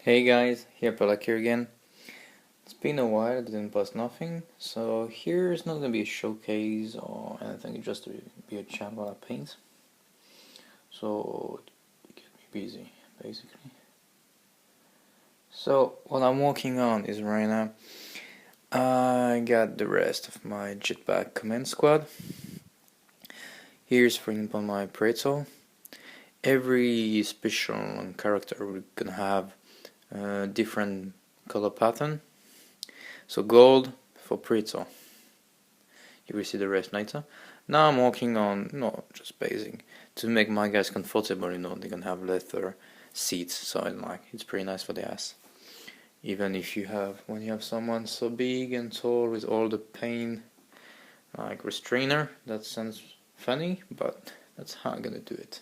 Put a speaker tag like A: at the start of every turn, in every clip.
A: Hey guys, here Palak here again. It's been a while, I didn't post nothing, so here's not gonna be a showcase or anything, it's just to be a chat while I paint. So it keep me busy, basically. So what I'm working on is right now, I got the rest of my Jetbike command squad. Here's for example my Preto. Every special character we're gonna have a different color pattern. So gold for Preto. You will see the rest later. Now I'm working on, just basic, to make my guys comfortable, they can have leather seats, so it's pretty nice for the ass. Even if when you have someone so big and tall with all the pain, like restrainer, that sounds funny, but that's how I'm gonna do it.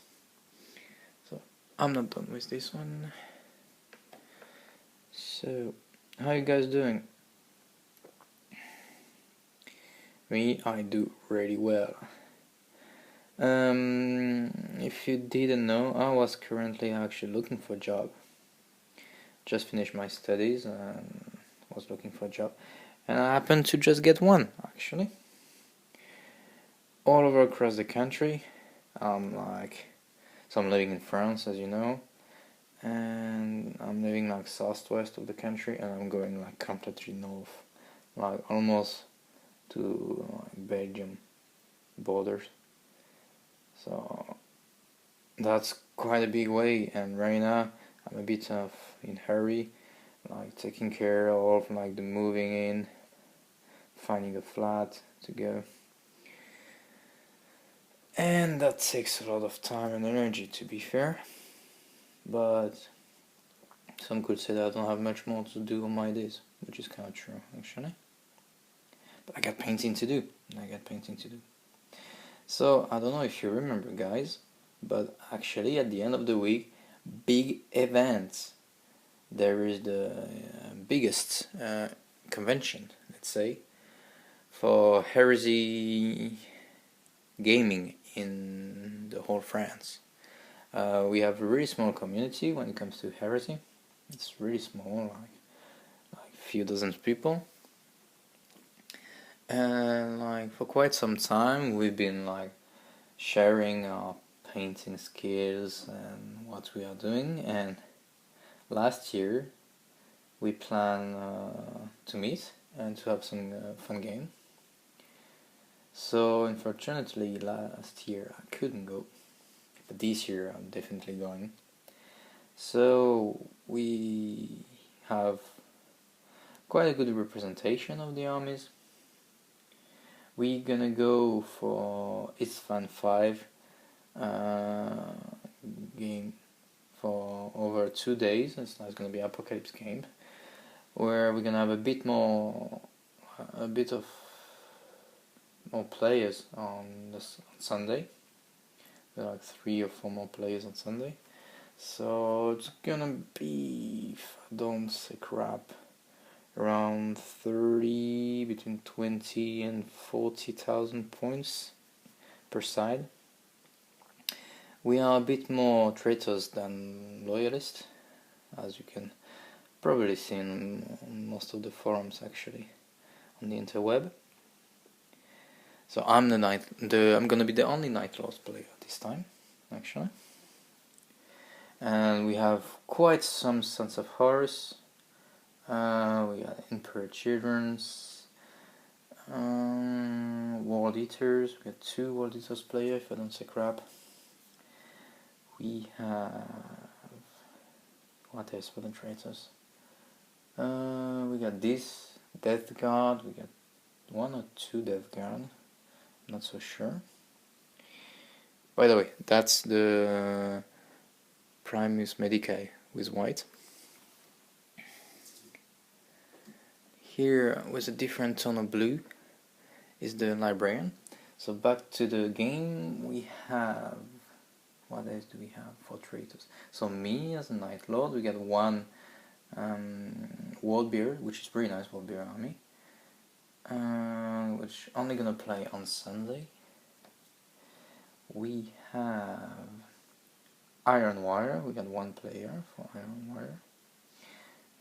A: So, I'm not done with this one. So, how you guys doing? Me, I do really well. If you didn't know, I was currently actually looking for a job. Just finished my studies and was looking for a job, and I happened to just get one actually. All over across the country. So I'm living in France, as you know, and I'm living southwest of the country, and I'm going completely north, almost to Belgium borders. So that's quite a big way, and right now I'm a bit in hurry, taking care of the moving in, finding a flat to go, and that takes a lot of time and energy, to be fair. But some could say that I don't have much more to do on my days, which is kind of true actually. But I got painting to do. So I don't know if you remember, guys, but actually at the end of the week, big events. There is the biggest convention, let's say, for heresy gaming in the whole France. We have a really small community when it comes to heresy. It's really small, like a few dozen people. And for quite some time we've been sharing our painting skills and what we are doing, and last year we plan to meet and to have some fun game. So unfortunately last year I couldn't go, but this year I'm definitely going. So we have quite a good representation of the armies. We're gonna go for Isfan 5 game for over 2 days. It's gonna be Apocalypse game, where we're gonna have a bit of more players on Sunday. There are 3 or 4 more players on Sunday. So it's gonna be, if I don't say crap, around 30, between 20 and 40,000 points per side. We are a bit more traitors than loyalists, as you can probably see in most of the forums actually on the interweb. So I'm gonna be the only Night Lords player this time, actually. And we have quite some Sons of Horus. We got Emperor Children's, World Eaters. We got 2 World Eaters player, if I don't say crap. We have, what else for the traitors? We got this Death Guard. We got 1 or 2 Death Guard. Not so sure. By the way, that's the Primus Medicae with white. Here with a different tone of blue is the Librarian. So back to the game, we have, what else do we have for traitors? So me as a Night Lord, we got 1 World Beer, which is pretty nice, World Beer army, which only gonna play on Sunday. We have Iron Wire. We got 1 player for Iron Wire.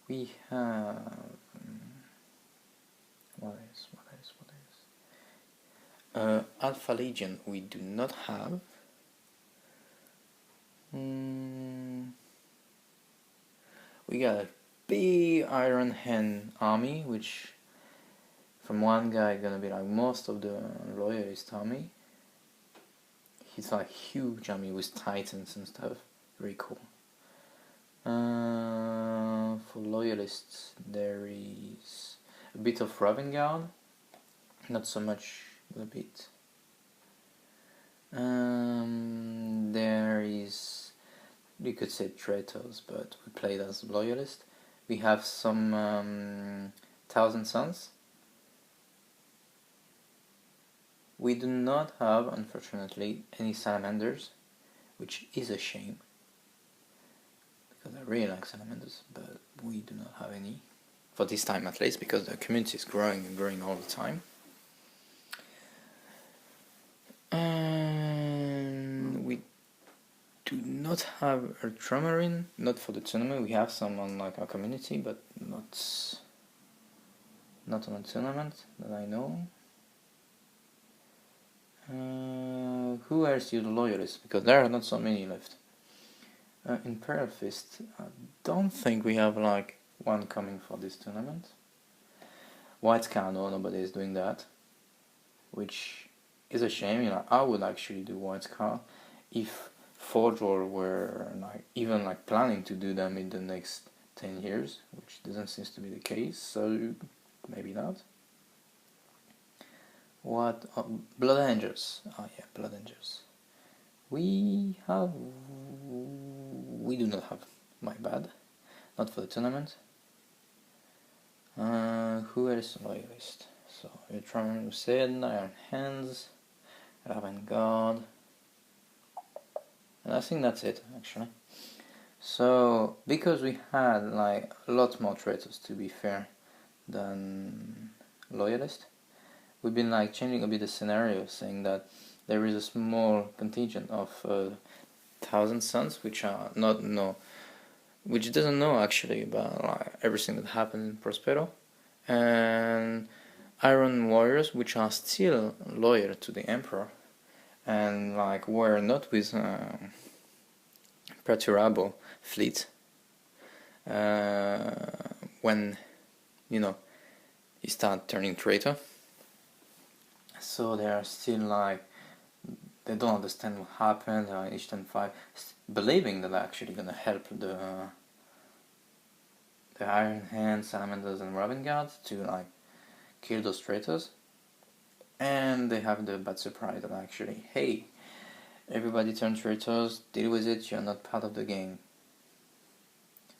A: We have what is Alpha Legion. We do not have. We got a big Iron Hand army, which from one guy gonna be like most of the loyalist army. He's like huge army with titans and stuff. Very cool. For loyalists, there is a bit of Raven Guard, not so much, but a bit. There is, you could say traitors, but we played as loyalist. We have some Thousand Suns. We do not have, unfortunately, any salamanders, which is a shame, because I really like salamanders, but we do not have any, for this time at least, because the community is growing and growing all the time. And we do not have ultramarine, not for the tournament. We have some on like our community, but not on a tournament that I know. Who else is the loyalist? Because there are not so many left. Imperial Fist, I don't think we have like one coming for this tournament. White Scar, no, nobody is doing that, which is a shame. You know, I would actually do White Scar if Forge World were like even like planning to do them in the next 10 years, which doesn't seem to be the case. So maybe not. What? Oh, Blood Angels. Oh yeah, Blood Angels. We do not have. My bad. Not for the tournament. Who else loyalist? So Ultramarine said, Iron Hands, Raven Guard, and I think that's it actually. So because we had like a lot more traitors, to be fair, than loyalist, we've been like changing a bit the scenario, saying that there is a small contingent of Thousand Suns which doesn't know actually about like everything that happened in Prospero, and Iron Warriors which are still loyal to the Emperor and like were not with Perturabo fleet when he started turning traitor. So they are still like, they don't understand what happened. They are in Eastern 5 believing that they're actually gonna help the Iron Hands, Salamanders and Raven Guards to like kill those traitors. And they have the bad surprise that actually, hey, everybody turned traitors, deal with it, you're not part of the game.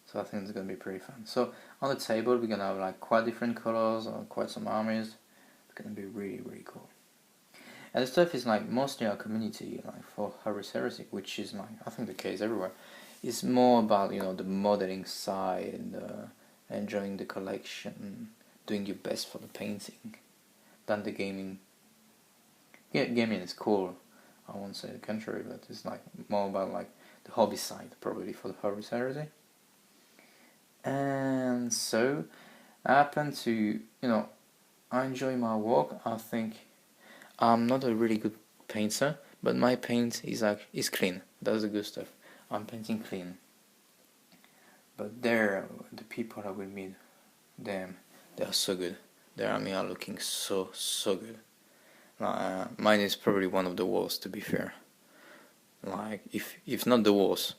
A: So I think it's gonna be pretty fun. So on the table we're gonna have like quite different colors or quite some armies. It's gonna be really, really cool. And the stuff is like mostly our community, like for Horus Heresy, which is like I think the case everywhere. It's more about the modeling side and enjoying the collection, doing your best for the painting, than the gaming. Yeah, gaming is cool. I won't say the contrary, but it's like more about like the hobby side probably for the Horus Heresy. And so I happen to I enjoy my work. I think I'm not a really good painter, but my paint is clean. That's the good stuff. I'm painting clean. But the people I will meet, them, they are so good. Their army are looking so good. Mine is probably one of the worst, to be fair. Like if not the worst.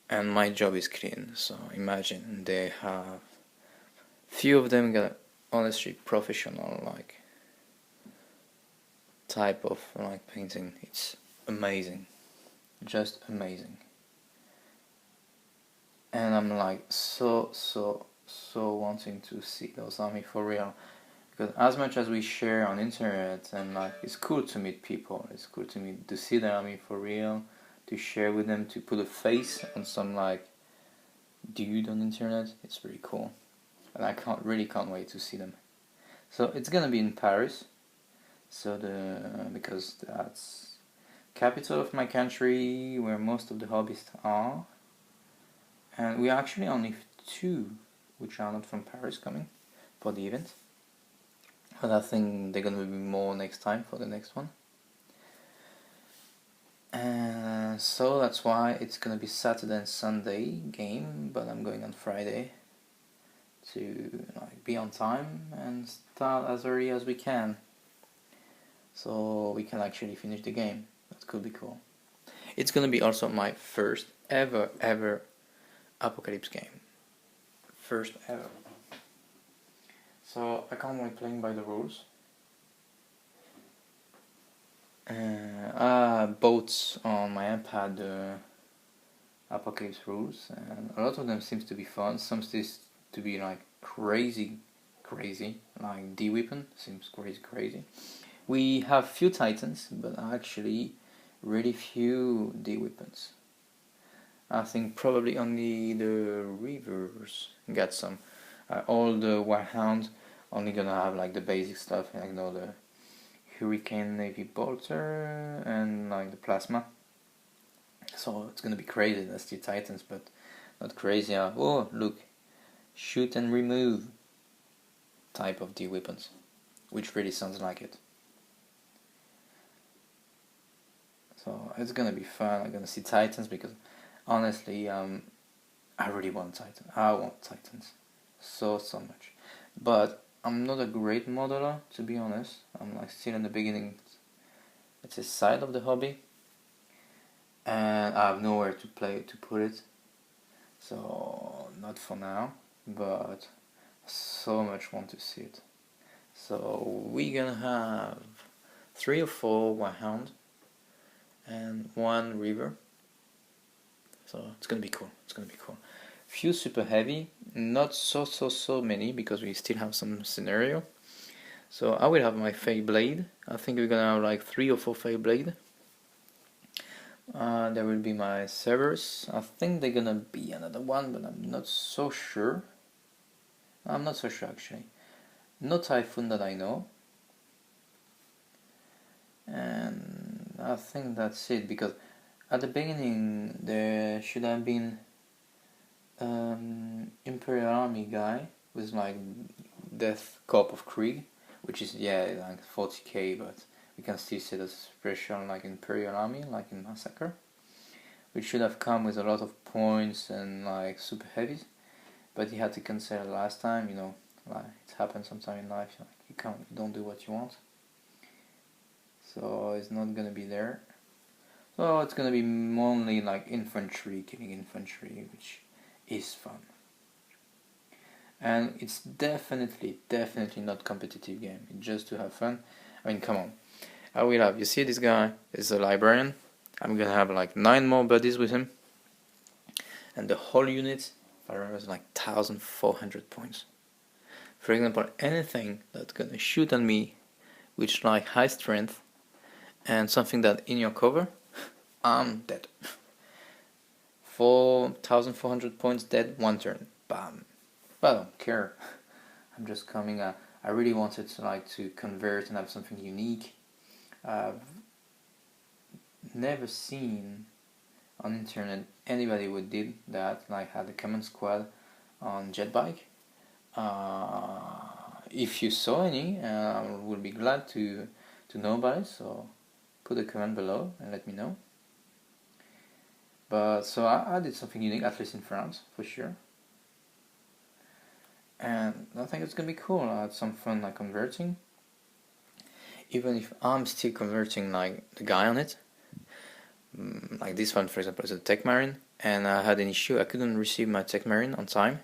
A: And my job is clean. So imagine they have few of them got honestly professional like type of like painting. It's amazing, just amazing. And I'm like so wanting to see those army for real, because as much as we share on internet and like it's cool to meet people, it's cool to see the army for real, to share with them, to put a face on some like dude on internet. It's pretty cool, and I can't wait to see them. So it's gonna be in Paris. So because that's capital of my country, where most of the hobbyists are, and we are actually only 2 which are not from Paris coming for the event, but I think they're gonna be more next time for the next one. And so that's why it's gonna be Saturday and Sunday game, but I'm going on Friday to be on time and start as early as we can, so we can actually finish the game. That could be cool. It's gonna be also my first ever Apocalypse game. First ever. So I can't wait playing by the rules. I bought on my iPad the Apocalypse rules, and a lot of them seems to be fun. Some seems to be like crazy, like D-Weapon seems crazy. We have few Titans, but actually really few D-Weapons. I think probably only the Reavers got some. All the Warhounds only gonna have like the basic stuff, like the Hurricane Navy Bolter and like the Plasma. So it's gonna be crazy. That's the Titans, but not crazy. Oh look, shoot and remove type of D-Weapons, which really sounds like it. So it's gonna be fun. I'm gonna see Titans because honestly, I really want Titan. I want Titans so much, but I'm not a great modeler, to be honest. I'm like still in the beginning. It's a side of the hobby, and I have nowhere to put it. So not for now, but so much want to see it. So we're gonna have 3 or 4 Warhound and 1 Reaver. So it's gonna be cool. Few super heavy, not so many because we still have some scenario. So I will have my Fey Blade. I think we're gonna have like 3 or 4 Fey Blade. There will be my Cerberus. I think they're gonna be another one, but I'm not so sure. I'm not so sure actually. No Typhoon that I know. And I think that's it, because at the beginning there should have been Imperial Army guy with like Death Corp of Krieg, which is like 40k, but we can still see the special like Imperial Army, like in Massacre, which should have come with a lot of points and like super heavies, but he had to cancel last time. Like it happens sometime in life, you don't do what you want, so it's not gonna be there. So it's gonna be mainly like infantry, killing infantry, which is fun. And it's definitely not competitive game. It's just to have fun. I mean, come on. I will have, you see this guy is a librarian. I'm gonna have like 9 more buddies with him. And the whole unit, if I remember, is like 1,400 points. For example, anything that's gonna shoot at me, which like high strength, and something that in your cover, I'm dead. 4,400 points dead, 1 turn. Bam. But I don't care. I'm just coming. I really wanted to convert and have something unique. I've never seen on internet anybody who did that, like had a command squad on Jetbike. If you saw any, I would be glad to know about it. So put a comment below and let me know. But so I did something unique, at least in France, for sure. And I think it's gonna be cool. I had some fun like converting. Even if I'm still converting like the guy on it. Like this one, for example, is a Tech Marine, and I had an issue. I couldn't receive my Tech Marine on time,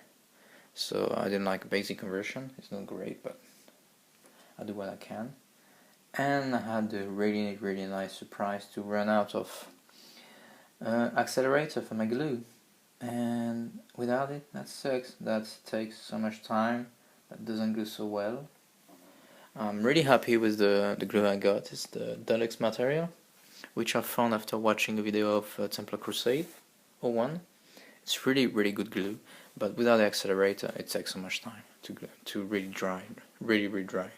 A: so I did like a basic conversion. It's not great, but I do what I can. And I had the really nice surprise to run out of accelerator for my glue, and without it, that sucks. That takes so much time. That doesn't go so well. I'm really happy with the glue I got. It's the deluxe material, which I found after watching a video of Templar Crusade 01. It's really good glue, but without the accelerator, it takes so much time to really dry, really dry.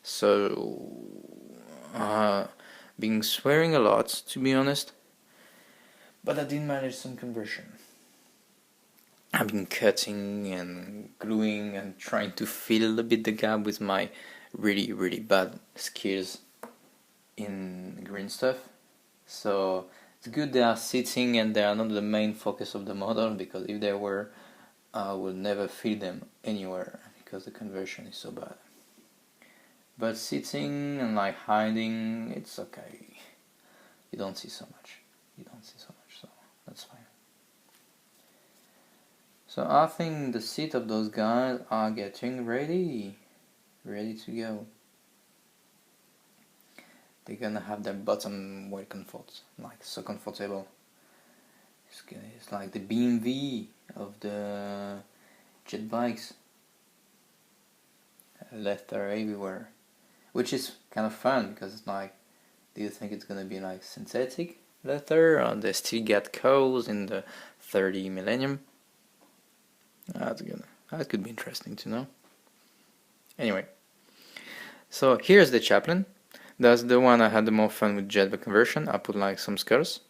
A: So, been swearing a lot, to be honest, but I did manage some conversion. I've been cutting and gluing and trying to fill a bit the gap with my really bad skills in green stuff. So it's good they are sitting and they are not the main focus of the model, because if they were, I would never fill them anywhere because the conversion is so bad. But sitting and like hiding, it's okay. You don't see so much. So that's fine. So I think the seat of those guys are getting ready to go. They're gonna have their bottom well comfort, like so comfortable. It's like the BMW of the jet bikes. Leather everywhere, which is kind of fun because it's like, do you think it's gonna be like synthetic leather, or they still get coals in the 30 millennium? That could be interesting to know. Anyway, so here's the Chaplin. That's the one I had the more fun with Jetbike conversion. I put like some skulls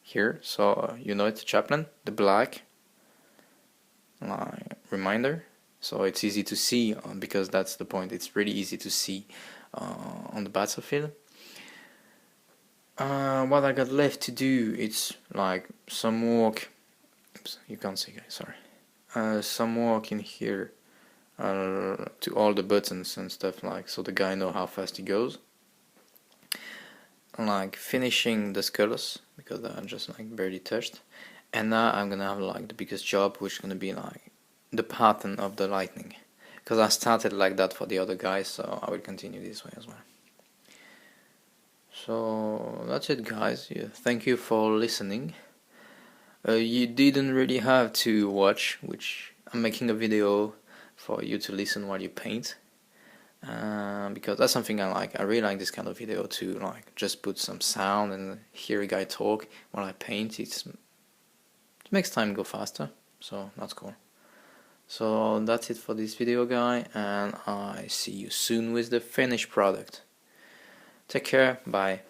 A: here, so you know it's a Chaplin, the black reminder. So it's easy to see, because that's the point. It's really easy to see on the battlefield. What I got left to do, it's like some work. Oops, you can't see, guys. Sorry. Some work in here to all the buttons and stuff, like so the guy know how fast he goes. Like finishing the skulls because they're just like barely touched, and now I'm gonna have like the biggest job, which is gonna be like the pattern of the lightning, because I started like that for the other guys, so I will continue this way as well. So that's it, guys. Yeah, thank you for listening. You didn't really have to watch, which I'm making a video for you to listen while you paint, because that's something I like. I really like this kind of video to like just put some sound and hear a guy talk while I paint. It makes time go faster, so that's cool. So that's it for this video, guy, and I see you soon with the finished product. Take care, bye.